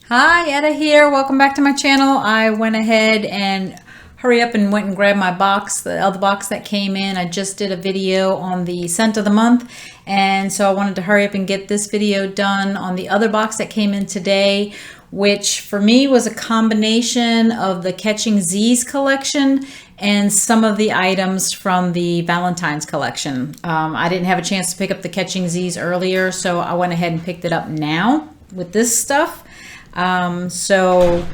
Hi, Etta here. Welcome back to my channel. I went ahead and hurry up and went and grabbed my box, the other box that came in. I just did a video on the scent of the month, and so I wanted to hurry up and get this video done on the other box that came in today, which for me was a combination of the Catching Zzz collection and some of the items from the Valentine's collection. I didn't have a chance to pick up the Catching Zzz earlier, so I went ahead and picked it up now with this stuff. So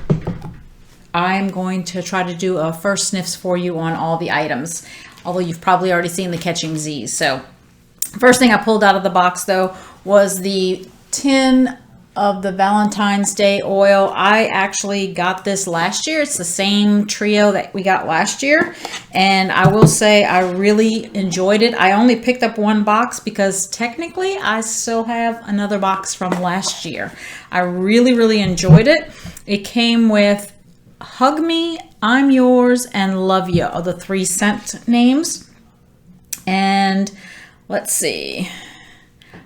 I'm going to try to do a first sniffs for you on all the items, although you've probably already seen the Catching Zzz. So first thing I pulled out of the box though was the tin of the Valentine's Day Oil. I actually got this last year. It's the same trio that we got last year, and I will say I really enjoyed it. I only picked up one box because technically I still have another box from last year. I really enjoyed it. It came with Hug Me, I'm Yours, and Love Ya are the three scent names. And let's see.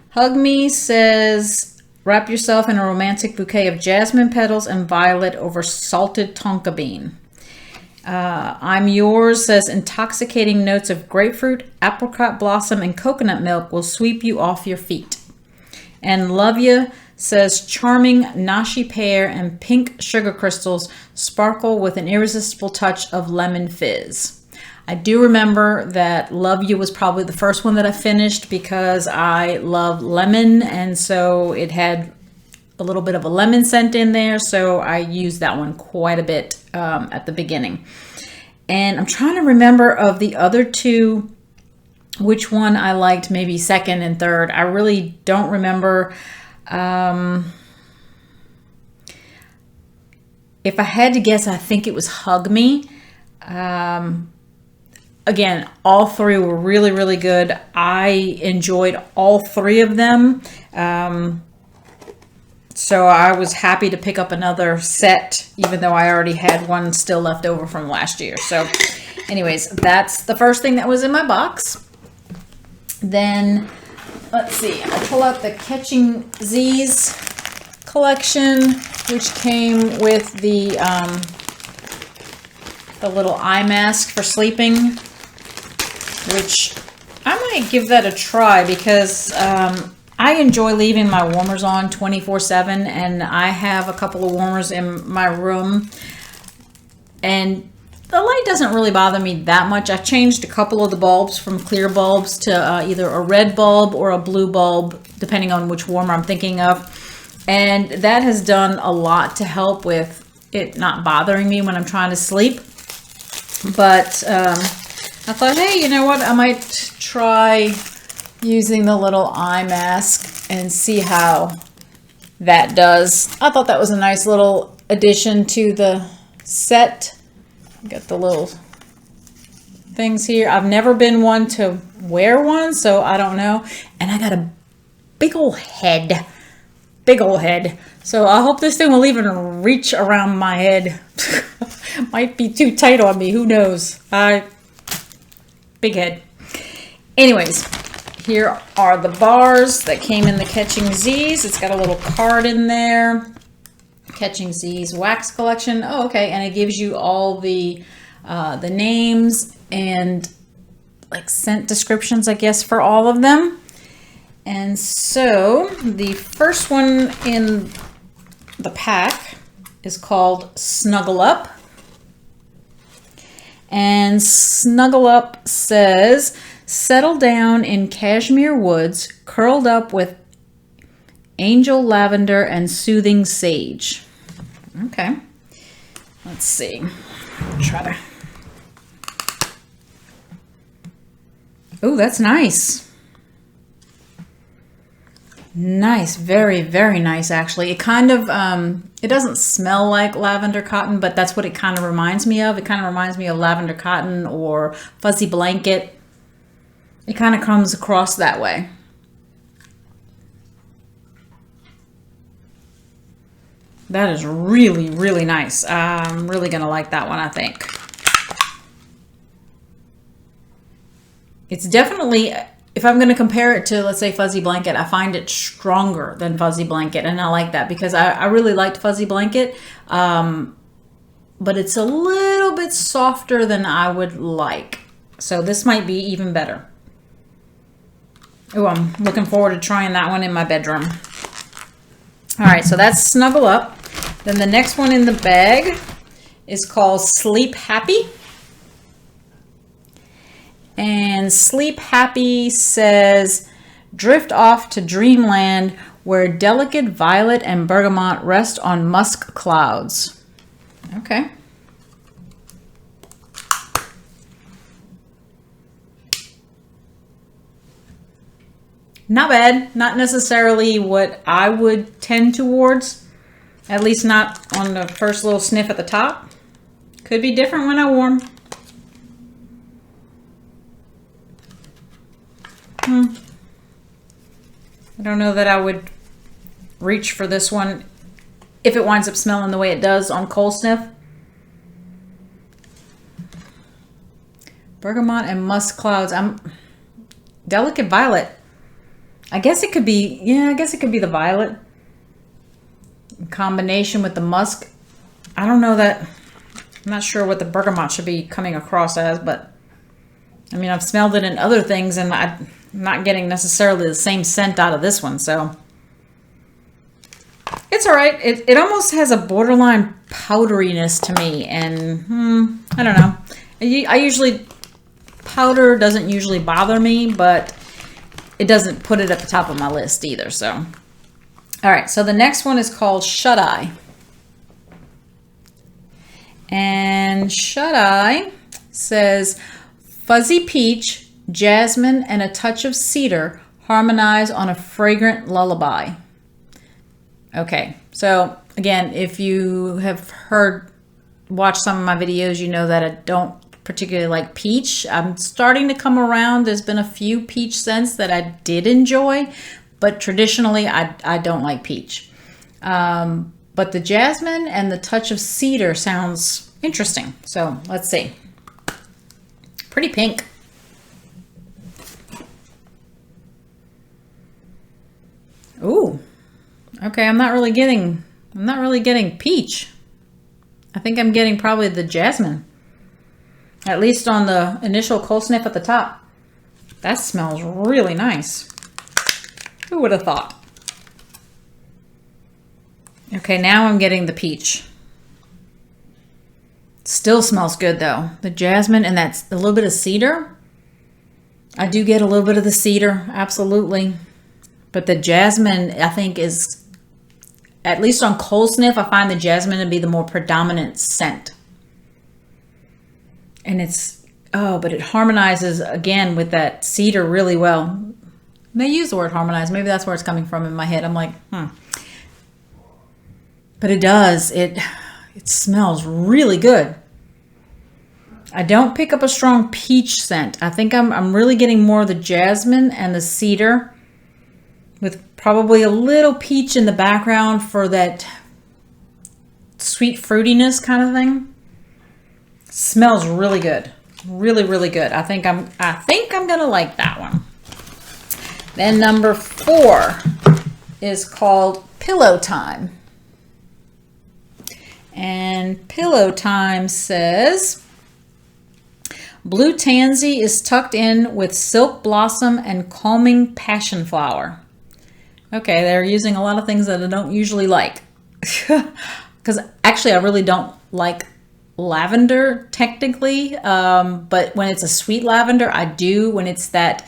Hug Me says, wrap yourself in a romantic bouquet of jasmine petals and violet over salted tonka bean. I'm Yours says, intoxicating notes of grapefruit, apricot blossom, and coconut milk will sweep you off your feet. And Love Ya says, charming nashi pear and pink sugar crystals sparkle with an irresistible touch of lemon fizz. I do remember that Love You was probably the first one that I finished because I love lemon, and so it had a little bit of a lemon scent in there, so I used that one quite a bit at the beginning. And I'm trying to remember of the other two, which one I liked maybe second and third. I really don't remember. If I had to guess, I think it was Hug Me. Again, all three were really good. I enjoyed all three of them. So I was happy to pick up another set, even though I already had one still left over from last year. So anyways, that's the first thing that was in my box. Then let's see, I pull out the Catching Zzz collection, which came with the little eye mask for sleeping, which I might give that a try because I enjoy leaving my warmers on 24/7, and I have a couple of warmers in my room, and the light doesn't really bother me that much. I've changed a couple of the bulbs from clear bulbs to either a red bulb or a blue bulb, depending on which warmer I'm thinking of, and that has done a lot to help with it not bothering me when I'm trying to sleep. But I thought, hey, you know what? I might try using the little eye mask and see how that does. I thought that was a nice little addition to the set. Got the little things here. I've never been one to wear one, so I don't know. And I got a big old head. Big old head. So I hope this thing will even reach around my head. Might be too tight on me. Who knows? Big head. Anyways, here are the bars that came in the Catching Zzz. It's got a little card in there. Catching Zzz wax collection. Oh, okay. And it gives you all the names and like scent descriptions, I guess, for all of them. And so the first one in the pack is called Snuggle Up. And Snuggle Up says, settle down in cashmere woods, curled up with angel lavender and soothing sage. Okay, let's see. Try to. Oh, that's nice. Nice, very nice actually. It kind of, it doesn't smell like lavender cotton, but that's what it kind of reminds me of. It kind of reminds me of lavender cotton or fuzzy blanket. It kind of comes across that way. That is really nice. I'm really gonna like that one, I think. It's definitely if I'm going to compare it to, let's say, Fuzzy Blanket, I find it stronger than Fuzzy Blanket. And I like that because I really liked Fuzzy Blanket. But it's a little bit softer than I would like. So this might be even better. Oh, I'm looking forward to trying that one in my bedroom. All right, so that's Snuggle Up. Then the next one in the bag is called Sleep Happy. And Sleep Happy says, drift off to dreamland where delicate violet and bergamot rest on musk clouds. Okay. Not bad. Not necessarily what I would tend towards. At least not on the first little sniff at the top. Could be different when I warm. I don't know that I would reach for this one if it winds up smelling the way it does on cold sniff. Bergamot and musk clouds. Delicate violet. I guess it could be, yeah, I guess it could be the violet in combination with the musk. I don't know that, I'm not sure what the bergamot should be coming across as, but I mean, I've smelled it in other things and I'm not getting necessarily the same scent out of this one, so it's all right. It almost has a borderline powderiness to me, and I don't know. I usually, powder doesn't usually bother me, but it doesn't put it at the top of my list either, so. All right, so the next one is called Shut Eye. And Shut Eye says, fuzzy peach, jasmine, and a touch of cedar harmonize on a fragrant lullaby. Okay, so again, if you have watched some of my videos, you know that I don't particularly like peach. I'm starting to come around. There's been a few peach scents that I did enjoy, but traditionally I don't like peach. But the jasmine and the touch of cedar sounds interesting. So let's see. Pretty pink. Ooh. Okay, I'm not really getting peach. I think I'm getting probably the jasmine. At least on the initial cold sniff at the top. That smells really nice. Who would have thought? Okay, now I'm getting the peach. Still smells good though. The jasmine and that's a little bit of cedar. I do get a little bit of the cedar, absolutely. But the jasmine, I think, is, at least on cold sniff, I find the jasmine to be the more predominant scent. And but it harmonizes again with that cedar really well. They use the word harmonize. Maybe that's where it's coming from in my head. I'm like, But it does. It smells really good. I don't pick up a strong peach scent. I think I'm really getting more of the jasmine and the cedar with probably a little peach in the background for that sweet fruitiness kind of thing. Smells really good. Really, really good. I think I'm gonna like that one. Then number 4 is called Pillow Time. And Pillow Time says, blue tansy is tucked in with silk blossom and calming passion flower. Okay, they're using a lot of things that I don't usually like. Because actually I really don't like lavender technically, but when it's a sweet lavender, I do. When it's that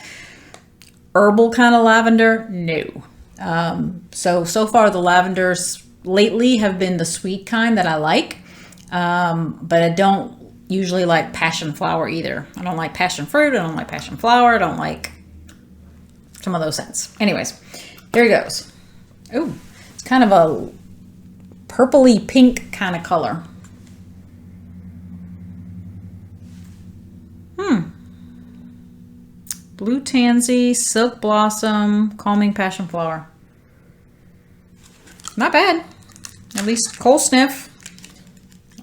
herbal kind of lavender, no. So far the lavenders lately have been the sweet kind that I like, but I don't usually like passion flower either. I don't like passion fruit, I don't like passion flower, I don't like some of those scents. Anyways, here he goes. Ooh, it's kind of a purpley pink kind of color. Blue tansy, silk blossom, calming passion flower. Not bad. At least cold sniff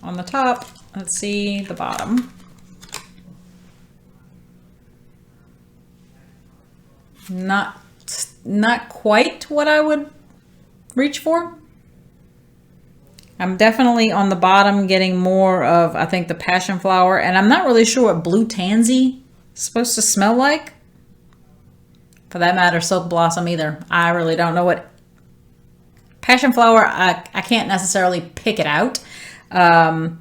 on the top. Let's see the bottom. Not quite what I would reach for. I'm definitely on the bottom getting more of, I think, the passion flower, and I'm not really sure what blue tansy is supposed to smell like. For that matter, silk blossom either. I really don't know what passion flower. I can't necessarily pick it out. I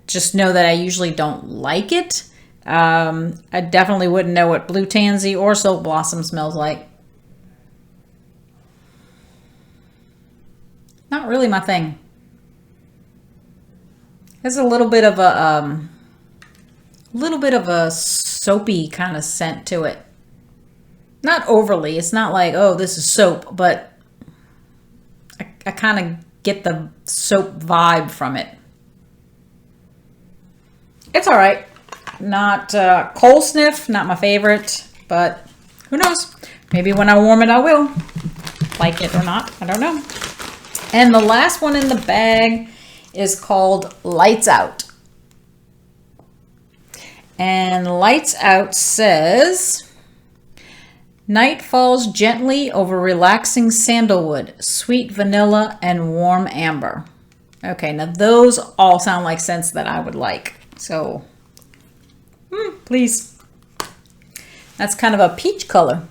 just know that I usually don't like it. I definitely wouldn't know what blue tansy or silk blossom smells like. Not really my thing. There's a little bit of a soapy kind of scent to it. Not overly. It's not like, oh, this is soap, but I kind of get the soap vibe from it. It's all right. Not coal sniff, not my favorite, but who knows? Maybe when I warm it, I will like it or not. I don't know. And the last one in the bag is called Lights Out. And Lights Out says, night falls gently over relaxing sandalwood, sweet vanilla, and warm amber. Okay, now those all sound like scents that I would like. So, please. That's kind of a peach color.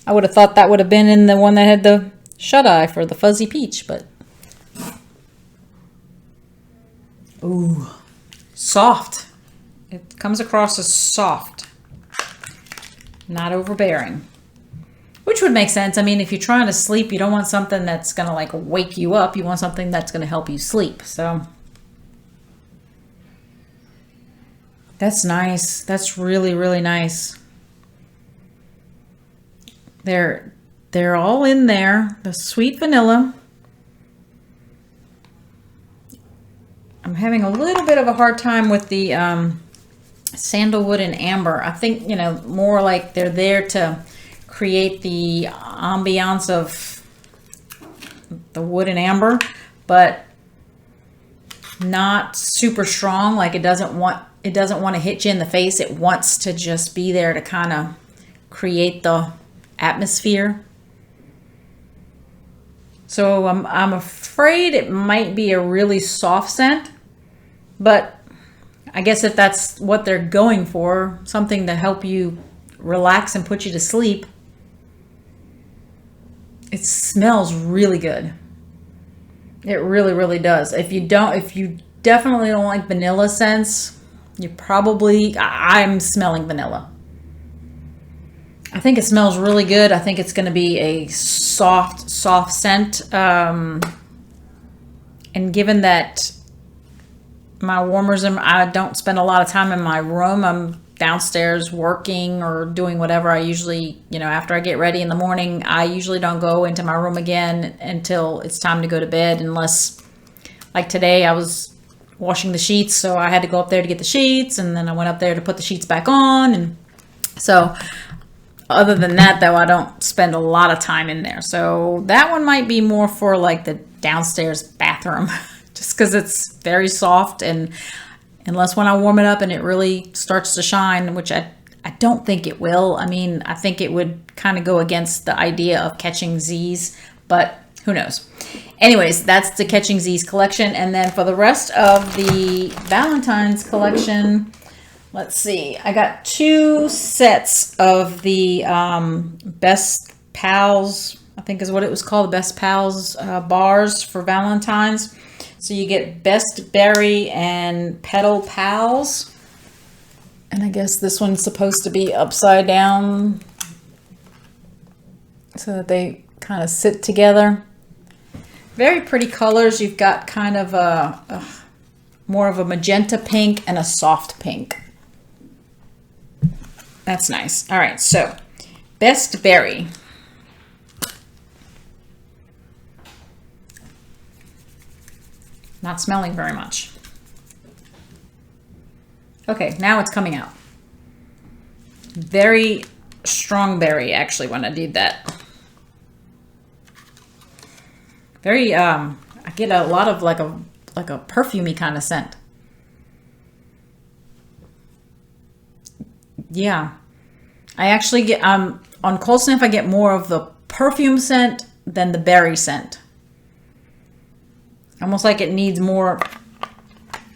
I would have thought that would have been in the one that had the shut eye for the fuzzy peach, but ooh, soft. It comes across as soft, not overbearing, which would make sense. I mean, if you're trying to sleep, you don't want something that's gonna like wake you up. You want something that's gonna help you sleep. So that's nice. That's really, really nice. They're all in there. The sweet vanilla. I'm having a little bit of a hard time with the sandalwood and amber. I think, you know, more like they're there to create the ambiance of the wood and amber, but not super strong. Like it doesn't want to hit you in the face. It wants to just be there to kind of create the atmosphere. So I'm afraid it might be a really soft scent, but I guess if that's what they're going for, something to help you relax and put you to sleep, it smells really good. It really, really does. If you definitely don't like vanilla scents, I'm smelling vanilla. I think it smells really good. I think it's going to be a soft scent. And given that my warmers, I don't spend a lot of time in my room. I'm downstairs working or doing whatever. I usually, you know, after I get ready in the morning, I usually don't go into my room again until it's time to go to bed, unless like today I was washing the sheets. So I had to go up there to get the sheets, and then I went up there to put the sheets back on. And so other than that, though, I don't spend a lot of time in there. So that one might be more for like the downstairs bathroom, just because it's very soft. And unless when I warm it up and it really starts to shine, which I don't think it will. I mean, I think it would kind of go against the idea of Catching Zzzzs, but who knows? Anyways, that's the Catching Zzzzs collection. And then for the rest of the Valentine's collection, let's see. I got 2 sets of the Best Pals, I think is what it was called, the Best Pals bars for Valentine's. So you get Best Berry and Petal Pals. And I guess this one's supposed to be upside down so that they kind of sit together. Very pretty colors. You've got kind of a more of a magenta pink and a soft pink. That's nice. All right, so Best Berry. Not smelling very much. Okay, now it's coming out. Very strong berry, actually, when I did that. Very, I get a lot of like a perfumey kind of scent. Yeah, I actually get, on on Cold Sniff, I get more of the perfume scent than the berry scent. Almost like it needs more,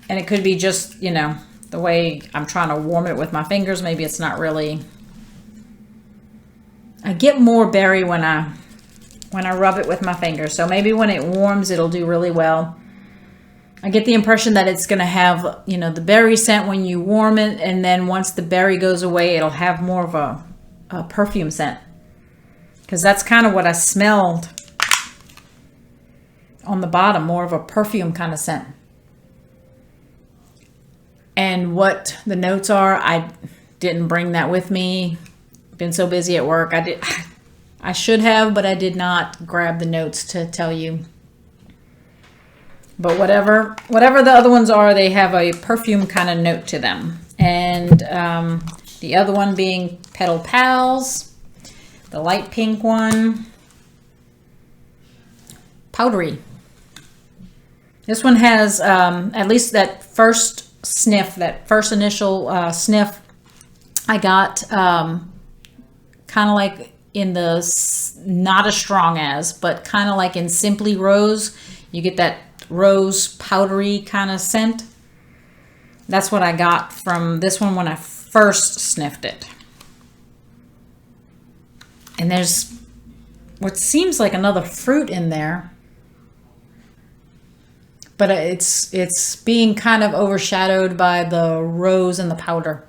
and it could be just, you know, the way I'm trying to warm it with my fingers. Maybe it's not really. I get more berry when I rub it with my fingers. So maybe when it warms, it'll do really well. I get the impression that it's going to have, you know, the berry scent when you warm it, and then once the berry goes away, it'll have more of a perfume scent. Because that's kind of what I smelled on the bottom, more of a perfume kind of scent. And what the notes are, I didn't bring that with me. Been so busy at work. I should have, but I did not grab the notes to tell you. But whatever the other ones are, they have a perfume kind of note to them. And the other one being Petal Pals, the light pink one, powdery. This one has at least that first sniff, that first initial sniff. I got kind of like in the, not as strong as, but kind of like in Simply Rose, you get that rose powdery kind of scent. That's what I got from this one when I first sniffed it. And there's what seems like another fruit in there, but it's being kind of overshadowed by the rose and the powder.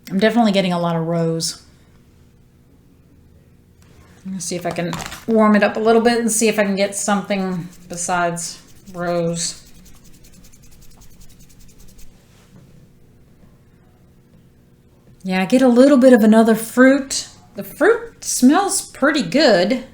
I'm definitely getting a lot of rose. I'm gonna see if I can warm it up a little bit and see if I can get something besides rose. Yeah, I get a little bit of another fruit. The fruit smells pretty good.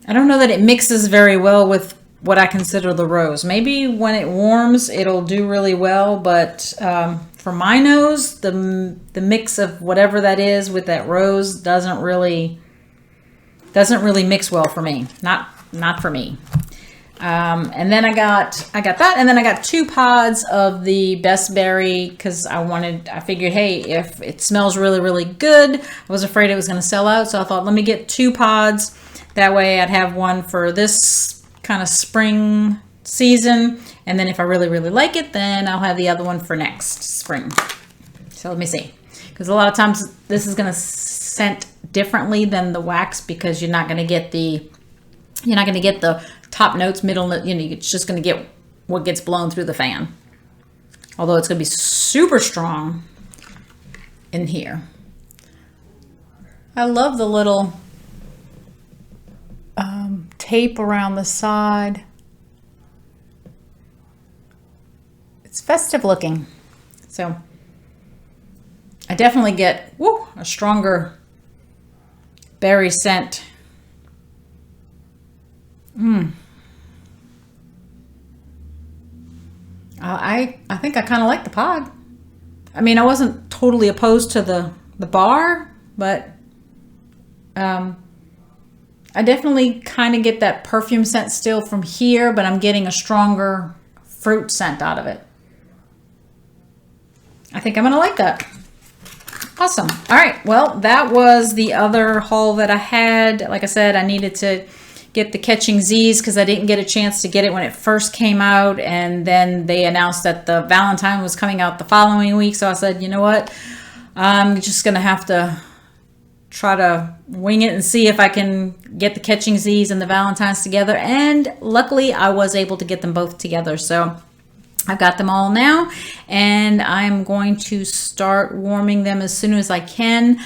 I don't know that it mixes very well with what I consider the rose. Maybe when it warms, it'll do really well, but for my nose, the mix of whatever that is with that rose doesn't really mix well for me. Not for me. And then I got that, and then I got 2 pods of the Best Berry because I figured, hey, if it smells really, really good, I was afraid it was going to sell out, so I thought, let me get 2 pods. That way I'd have one for this kind of spring season, and then if I really, really like it, then I'll have the other one for next spring. So let me see, because a lot of times this is going to scent differently than the wax because you're not going to get the top notes, middle note, you know, it's just going to get what gets blown through the fan. Although it's going to be super strong in here. I love the little tape around the side. It's festive looking. So I definitely get a stronger berry scent. I think I kind of like the pod. I mean, I wasn't totally opposed to the bar, but I definitely kind of get that perfume scent still from here, but I'm getting a stronger fruit scent out of it. I think I'm gonna like that. Awesome. All right, well, that was the other haul that I had. Like I said, I needed to get the Catching Zzzzs because I didn't get a chance to get it when it first came out, and then they announced that the Valentine was coming out the following week, so I said, you know what, I'm just gonna have to try to wing it and see if I can get the Catching Zzzzs and the Valentines together, and luckily I was able to get them both together. So I've got them all now, and I'm going to start warming them as soon as I can.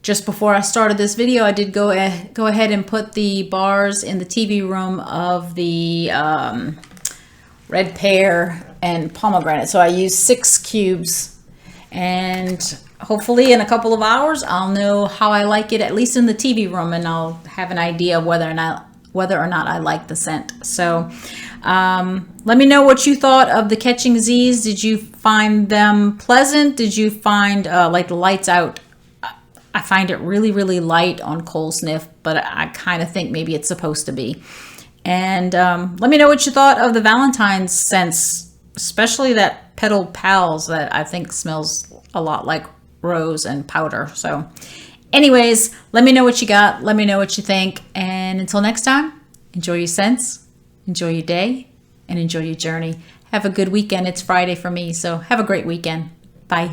Just before I started this video, I did go ahead and put the bars in the TV room of the red pear and pomegranate. So I used 6 cubes, and hopefully in a couple of hours I'll know how I like it, at least in the TV room, and I'll have an idea of whether or not I like the scent. So let me know what you thought of the Catching Zzzzs. Did you find them pleasant? Did you find like the lights out? I find it really, really light on cold sniff, but I kind of think maybe it's supposed to be. And let me know what you thought of the Valentine's scents, especially that Petal Pals that I think smells a lot like rose and powder. So anyways, let me know what you got. Let me know what you think. And until next time, enjoy your scents, enjoy your day, and enjoy your journey. Have a good weekend. It's Friday for me, so have a great weekend. Bye.